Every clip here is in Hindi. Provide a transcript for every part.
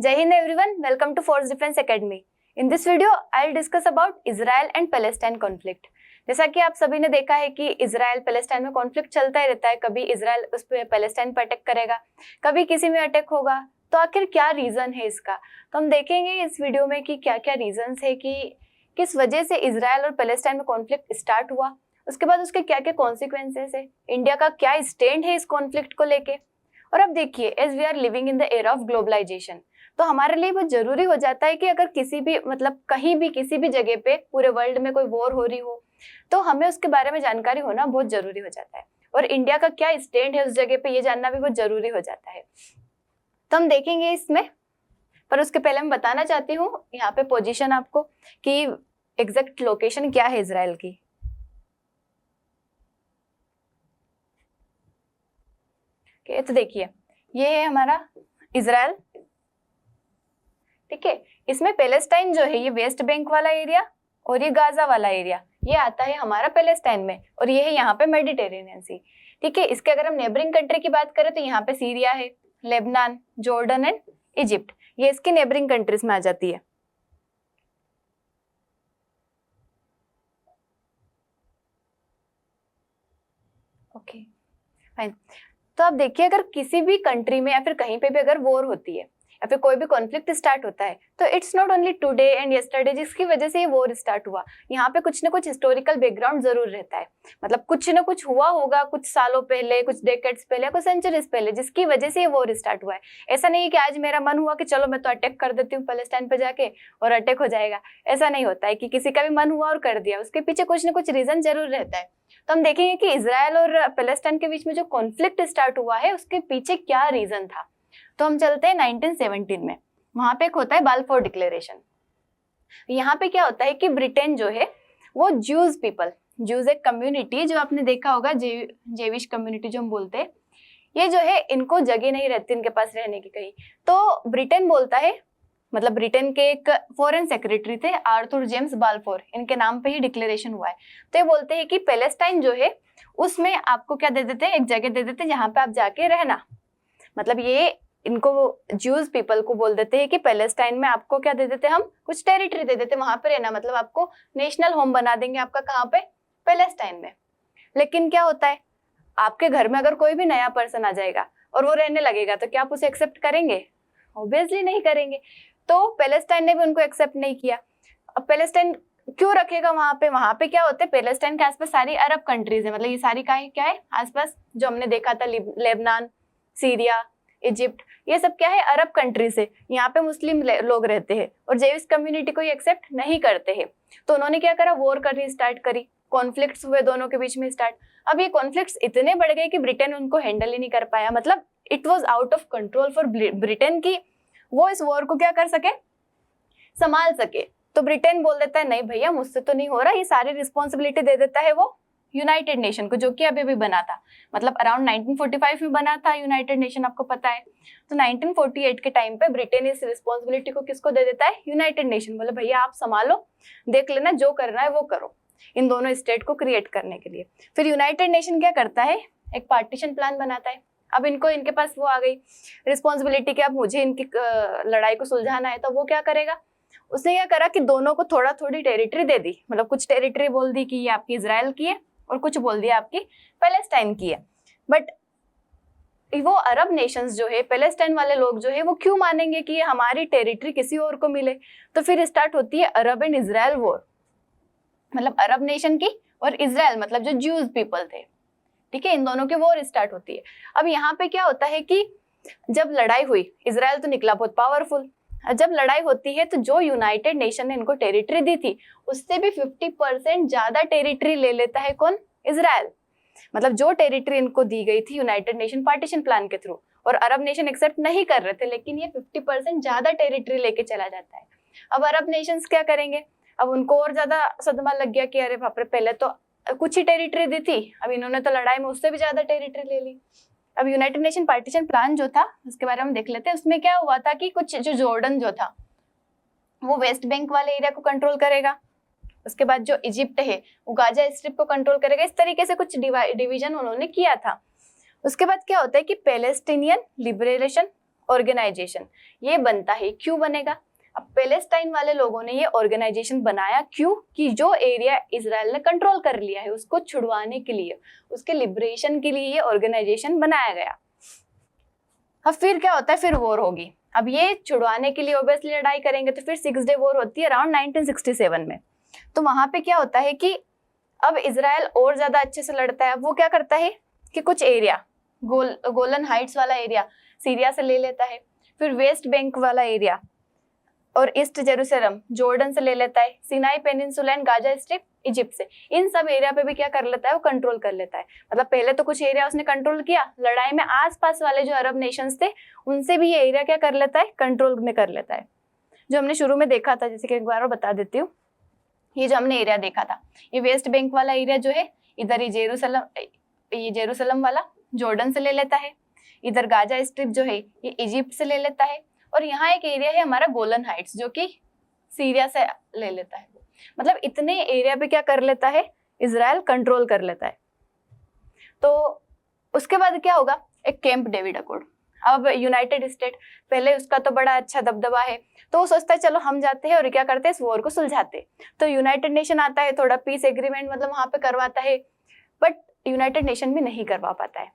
Jai Hind everyone, welcome to Force Defense Academy. In this video, I'll discuss about Israel and Palestine conflict. जैसा कि आप सभी ने देखा है कि इजराइल पैलेस्टाइन में कॉन्फ्लिक्ट चलता ही रहता है, कभी इजराइल उस पे पैलेस्टाइन पर अटैक करेगा, कभी किसी में अटैक होगा। तो आखिर क्या रीजन है इसका, तो हम देखेंगे इस वीडियो में कि क्या क्या रीजंस है कि किस वजह से इजराइल और पैलेस्टाइन में कॉन्फ्लिक्ट स्टार्ट हुआ, उसके बाद उसके क्या क्या कॉन्सिक्वेंसेस है, इंडिया का क्या स्टैंड है इस कॉन्फ्लिक्ट को लेके। और अब देखिए, as we are living in the era of globalisation, तो हमारे लिए बहुत जरूरी हो जाता है कि अगर किसी भी कहीं भी किसी भी जगह पे पूरे वर्ल्ड में कोई वॉर हो रही हो तो हमें उसके बारे में जानकारी होना बहुत जरूरी हो जाता है, और इंडिया का क्या स्टैंड है उस जगह पे ये जानना भी बहुत जरूरी हो जाता है। तो हम देखेंगे इसमें, पर उसके पहले मैं बताना चाहती हूँ यहाँ पे पोजीशन आपको कि एग्जैक्ट लोकेशन क्या है इजराइल की। तो देखिए, ये है हमारा इजराइल, ठीक है। इसमें पैलेस्टाइन जो है ये वेस्ट बैंक वाला एरिया और ये गाजा वाला एरिया ये आता है हमारा पैलेस्टाइन में, और ये है यहाँ पे मेडिटेरेनियन सी, ठीक है। इसके अगर हम नेबरिंग कंट्री की बात करें तो यहाँ पे सीरिया है, लेबनान, जॉर्डन एंड इजिप्ट, ये इसकी नेबरिंग कंट्रीज में आ जाती है। Okay fine. तो आप देखिए, अगर किसी भी कंट्री में या फिर कहीं पे भी अगर वॉर होती है या फिर कोई भी कॉन्फ्लिक्ट स्टार्ट होता है तो it's not only today and yesterday जिसकी वजह से ये वॉर स्टार्ट हुआ। यहाँ पे कुछ ना कुछ हिस्टोरिकल बैकग्राउंड जरूर रहता है, मतलब कुछ ना कुछ हुआ होगा कुछ सालों पहले, कुछ डेकेड्स पहले, कुछ सेंचुरीज पहले, जिसकी वजह से ये वॉर स्टार्ट हुआ है। ऐसा नहीं है कि आज मेरा मन हुआ कि चलो मैं तो अटैक कर देती हूँ पैलेस्टाइन पे जाके और अटैक हो जाएगा। ऐसा नहीं होता है कि किसी का भी मन हुआ और कर दिया, उसके पीछे कुछ ना कुछ रीजन जरूर रहता है। तो हम देखेंगे कि इजराइल और पैलेस्टाइन के बीच में जो कॉन्फ्लिक्ट स्टार्ट हुआ है उसके पीछे क्या रीजन था। तो हम चलते हैं 1917 में, वहां पे एक होता है बाल्फोर डिक्लेरेशन। यहाँ पे क्या होता है कि ब्रिटेन जो है वो ज्यूज पीपल, ज्यूज एक कम्युनिटी जो आपने देखा होगा, जेविश कम्युनिटी जो हम बोलते हैं, ये जो है इनको जगह नहीं रहती इनके पास रहने की कहीं। तो ब्रिटेन बोलता है, मतलब ब्रिटेन के एक फॉरेन सेक्रेटरी थे आर्थर जेम्स बाल्फोर, इनके नाम पे ही डिक्लेरेशन हुआ है। तो ये बोलते हैं कि पैलेस्टाइन जो है उसमें आपको क्या दे देते हैं, एक जगह दे देते हैं जहाँ पे आप जाके रहना। मतलब ये इनको ज्यूज पीपल को बोल देते हैं कि पैलेस्टाइन में आपको क्या दे देते हैं, हम कुछ टेरिटरी दे देते हैं, वहां पे रहना, मतलब आपको नेशनल होम बना देंगे आपका, कहाँ पे, पैलेस्टाइन में। लेकिन क्या होता है, आपके घर में अगर कोई भी नया पर्सन आ जाएगा और वो रहने लगेगा तो क्या आप उसे एक्सेप्ट करेंगे? ऑब्वियसली नहीं करेंगे। तो पैलेस्टाइन ने भी उनको एक्सेप्ट नहीं किया। अब पैलेस्टाइन क्यों रखेगा वहां पे? वहां पे क्या होता है, पैलेस्टाइन के आसपास सारी अरब कंट्रीज है, मतलब ये सारी क्या है आसपास, जो हमने देखा था लेबनान, सीरिया, इजिप्ट, ये सब क्या है अरब कंट्री से। यहाँ पे मुस्लिम लोग रहते हैं और जेविश कम्युनिटी को एक्सेप्ट नहीं करते हैं। तो उन्होंने क्या करा, वॉर करनी स्टार्ट करी, कॉन्फ्लिक्ट्स हुए दोनों के बीच में स्टार्ट। अब ये कॉन्फ्लिक्ट्स इतने बढ़ गए कि ब्रिटेन उनको हैंडल ही नहीं कर पाया, मतलब it was out of control for Britain की वो इस वॉर को क्या कर सके, संभाल सके। तो ब्रिटेन बोल देता है नहीं भैया मुझसे तो नहीं हो रहा, ये सारी रिस्पॉन्सिबिलिटी दे देता है वो यूनाइटेड नेशन को, जो कि अभी भी बना था, मतलब अराउंड 1945 में बना था यूनाइटेड नेशन, आपको पता है। तो 1948 के टाइम पे ब्रिटेन इस रिस्पॉन्सिबिलिटी को किसको दे देता है, यूनाइटेड नेशन। बोले भैया आप संभालो, देख लेना, जो करना है वो करो इन दोनों स्टेट को क्रिएट करने के लिए। फिर यूनाइटेड नेशन क्या करता है, एक पार्टीशन प्लान बनाता है। अब इनके पास वो आ गई रिस्पॉन्सिबिलिटी कि अब मुझे इनकी लड़ाई को सुलझाना है, तो वो क्या करेगा, उसने क्या करा कि दोनों को थोड़ा थोड़ी टेरिटरी दे दी, मतलब कुछ टेरिटरी बोल दी कि ये आपकी इजराइल की है और कुछ बोल दिया आपकी पैलेस्टाइन की है। बट वो अरब नेशंस जो है, पैलेस्टाइन वाले लोग जो है, वो क्यों मानेंगे कि ये हमारी टेरिटरी किसी और को मिले? तो फिर स्टार्ट होती है अरब एंड इजराइल वॉर, मतलब अरब नेशन की और इजराइल, मतलब जो ज्यूज पीपल थे, ठीक है, इन दोनों की वॉर स्टार्ट होती है। अब यहाँ पे क्या होता है कि जब लड़ाई हुई, इजराइल तो निकला बहुत पावरफुल। जब लड़ाई होती है तो जो यूनाइटेड नेशन ने इनको टेरिटरी दी थी उससे भी 50% ज्यादा टेरिटरी ले लेता है कौन, इजराइल। मतलब जो टेरिटरी इनको दी गई थी यूनाइटेड नेशन पार्टीशन प्लान के थ्रू, और अरब नेशन एक्सेप्ट नहीं कर रहे थे, लेकिन ये 50% ज्यादा टेरिटरी लेके चला जाता है। अब अरब नेशंस क्या करेंगे, अब उनको और ज्यादा सदमा लग गया कि अरे बाप रे, पहले तो कुछ ही टेरिटरी दी थी, अब इन्होंने तो लड़ाई में उससे भी ज्यादा टेरिटरी ले ली। अब यूनाइटेड नेशन पार्टीशन प्लान जो था उसके बारे में देख लेते हैं। उसमें क्या हुआ था कि कुछ जो जॉर्डन जो था वो वेस्ट बैंक वाले एरिया को कंट्रोल करेगा, उसके बाद जो इजिप्ट है वो गाजा स्ट्रिप को कंट्रोल करेगा, इस तरीके से कुछ डिवीजन उन्होंने किया था। उसके बाद क्या होता है कि पैलेस्टीनियन लिबरेशन ऑर्गेनाइजेशन ये बनता है। क्यों बनेगा? अब पैलेस्टाइन वाले लोगों ने ये ऑर्गेनाइजेशन बनाया क्यों? कि जो एरिया इजराइल ने कंट्रोल कर लिया है उसको छुड़वाने के लिए, उसके लिबरेशन के लिए ये ऑर्गेनाइजेशन बनाया गया। अब फिर क्या होता है? फिर वॉर होगी। अब ये छुड़वाने के लिए ऑब्वियसली लड़ाई करेंगे, तो फिर 6 डे वॉर होती है अराउंड 1967 में। तो वहां पे क्या होता है कि अब इजराइल और ज्यादा अच्छे से लड़ता है। वो क्या करता है कि कुछ एरिया गोलन हाइट्स वाला एरिया सीरिया से ले लेता है, फिर वेस्ट बैंक वाला एरिया और ईस्ट जेरूसलम जॉर्डन से ले लेता है, Sinai peninsula and Gaza strip Egypt से। इन सब एरिया पे भी क्या कर लेता है? वो कंट्रोल कर लेता है। मतलब पहले तो कुछ एरिया उसने कंट्रोल किया, लड़ाई में आसपास वाले जो अरब नेशंस थे उनसे भी ये एरिया क्या कर लेता है? कंट्रोल में कर लेता है। जो हमने शुरू में देखा था, जैसे कि एक बार और बता देती हूँ, ये जो हमने एरिया देखा था, ये वेस्ट बैंक वाला एरिया जो है, इधर ये जेरूसलम वाला जॉर्डन से ले लेता है, इधर गाजा स्ट्रिप जो है ये इजिप्ट से ले लेता है, और यहाँ एक एरिया है हमारा गोलन हाइट्स जो कि सीरिया से ले लेता है। मतलब इतने एरिया पे क्या कर लेता है? इजराइल कंट्रोल कर लेता है। तो उसके बाद क्या होगा? एक कैंप डेविड अकॉर्ड। अब यूनाइटेड स्टेट पहले उसका तो बड़ा अच्छा दबदबा है, तो वो सोचता है चलो हम जाते हैं और क्या करते हैं? इस वॉर को सुलझाते हैं। तो यूनाइटेड नेशन आता है, थोड़ा पीस एग्रीमेंट मतलब वहां पे करवाता है, बट यूनाइटेड नेशन भी नहीं करवा पाता है।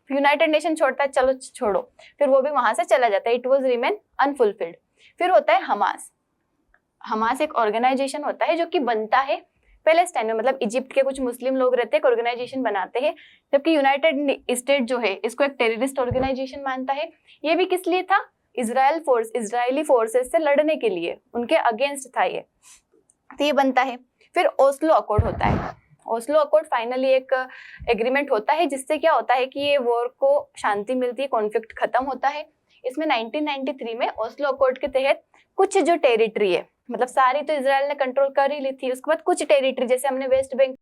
यूनाइटेड नेशन छोड़ता है, चलो छोड़ो, फिर वो भी वहां से चला जाता है। It was remain unfulfilled. फिर होता है हमास। हमास एक ऑर्गेनाइजेशन होता है जो कि बनता है पैलेस्टाइन में, मतलब इजिप्ट के कुछ मुस्लिम लोग रहते हैं, एक ऑर्गेनाइजेशन बनाते हैं, जबकि यूनाइटेड स्टेट जो है इसको एक टेररिस्ट ऑर्गेनाइजेशन मानता है। ये भी किस लिए था? इजरायली फोर्सेस से लड़ने के लिए, उनके अगेंस्ट था ये, तो ये बनता है। फिर ओस्लो अकॉर्ड होता है। ओस्लो अकॉर्ड फाइनली एक एग्रीमेंट होता है जिससे क्या होता है कि ये वॉर को शांति मिलती है, कॉन्फ्लिक्ट खत्म होता है। इसमें 1993 में ओस्लो अकॉर्ड के तहत कुछ जो टेरिटरी है, मतलब सारी तो इजराइल ने कंट्रोल कर ही ली थी, उसके बाद कुछ टेरिटरी, जैसे हमने वेस्ट बैंक